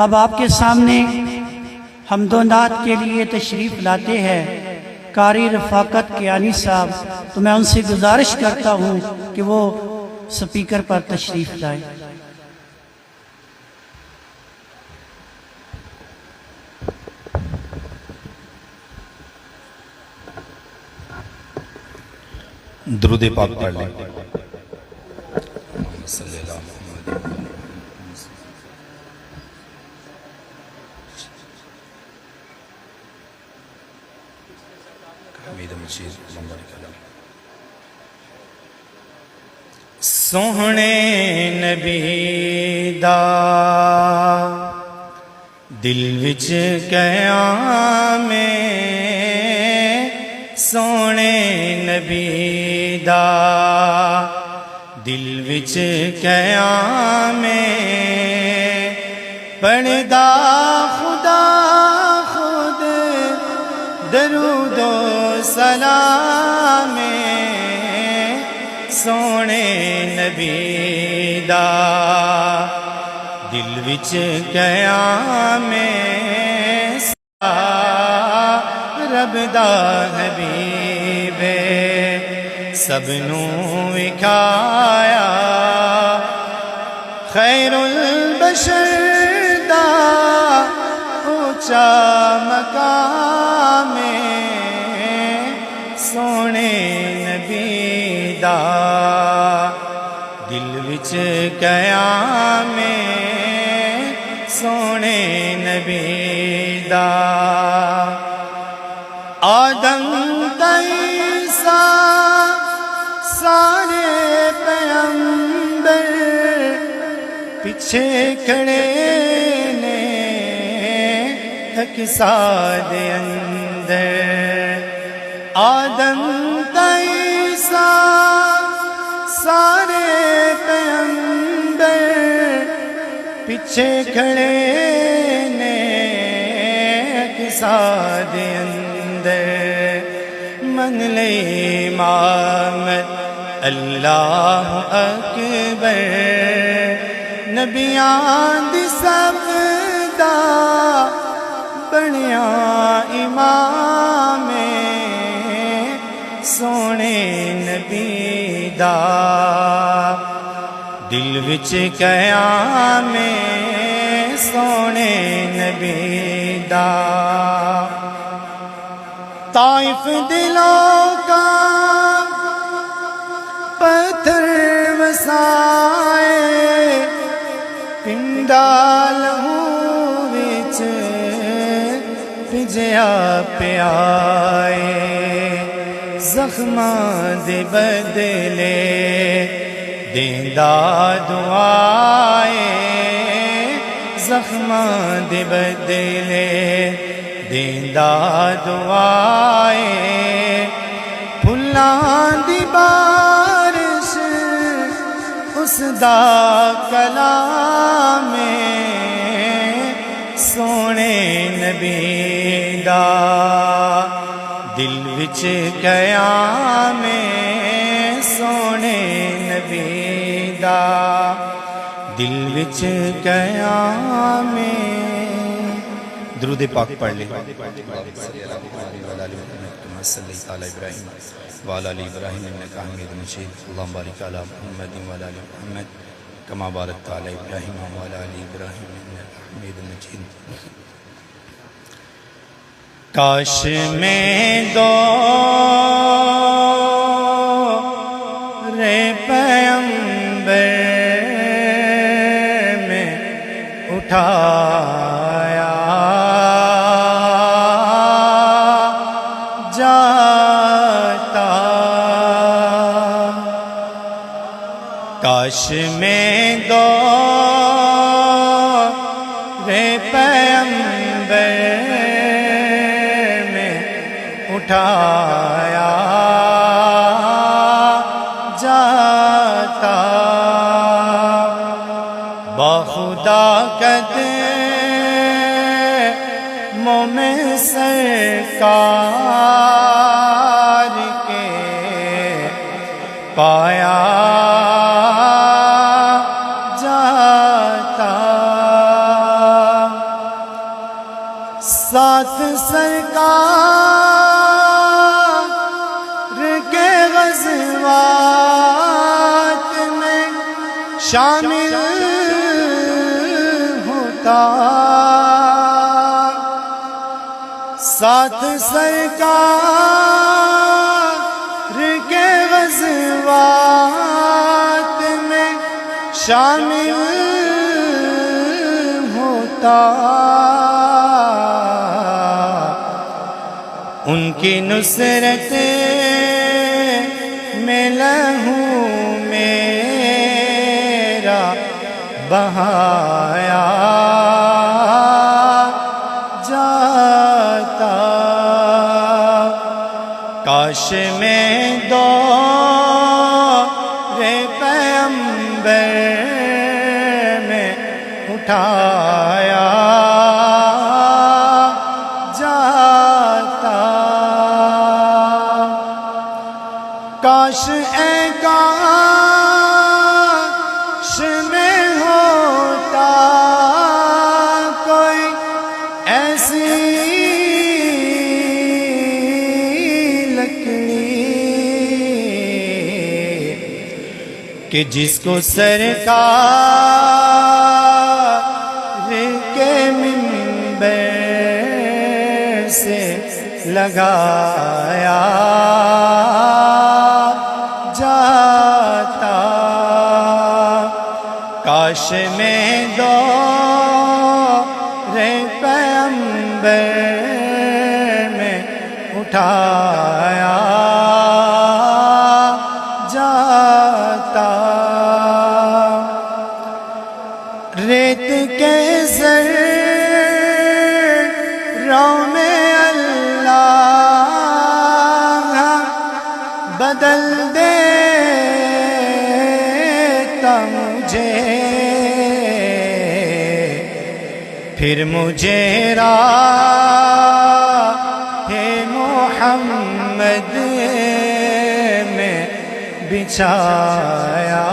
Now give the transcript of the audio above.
اب آپ کے سامنے حمد و نعت کے لیے تشریف لاتے ہیں قاری رفاقت کیانی صاحب، تو میں ان سے گزارش کرتا ہوں کہ وہ سپیکر پر تشریف لائیں۔ درود پاک پڑھ لیں۔ سوہنے نبی دا دل وچ قیام سونے نبی دا دل وچ قیام پڑھدا خدا خود درود و سلام سونے نبی دا دل وچ قیام رب دا حبیب سب نو وکھایا خیر البشر دا اونچا مقام سونے نبی دا دل وچ قیام سونے نبی دا آدم عیسیٰ سارے پیغمبر پیچھے کھڑے نے حق سادے اندر آدم عیسیٰ سارے پیغمبر پیچھے کھڑے نے حق سادے اندر من لے امامت اللہ اکبر نبیان دی سب دا بنیا امام سونے نبی دا دل وچ قیام سونے نبی دا طائف دلوں کا پتھر وسائے پنڈا لہو وچ بھجیا پیائے زخماں دے بدلے دیندا دعائے زخماں دے بدلے دیندا دعائے پھلاں دی بارش اس دا کلام سونے نبی دا دل وچ قیام سونے نبی دا دل وچ قیام درود پاک پڑھ لیں۔ صلی اللہ ابراہیم وعلی آل ابراہیم انکا حمید مجید اللہم بارک علی محمد وعلی آل محمد کما بارکت علی ابراہیم وعلی آل ابراہیم انکا حمید مجید۔ کاش میں دور پیغمبر میں اٹھایا جاتا کاش میں دور پیغمبر میں اٹھایا جاتا بخدا قدموں میں سرکار کے پایا جاتا ساتھ سرکار کے غزوات میں شامل ہوتا، ساتھ سرکار کے غزوات میں شامل ہوتا، ان کی نصرت میں لہو میرا بہایا جاتا، کاش میں دور پیغمبر میں اٹھایا جاتا، کاش اے کاش میں ہوتا کوئی ایسی لکڑی کہ جس کو سرکار کے منبر سے لگایا جاتا، کاش میں دور پیغمبر میں اٹھایا جاتا، ریت کے ذروں میں اللہ بدل دیتا مجھے، پھر مجھے راہ محمد میں بچھایا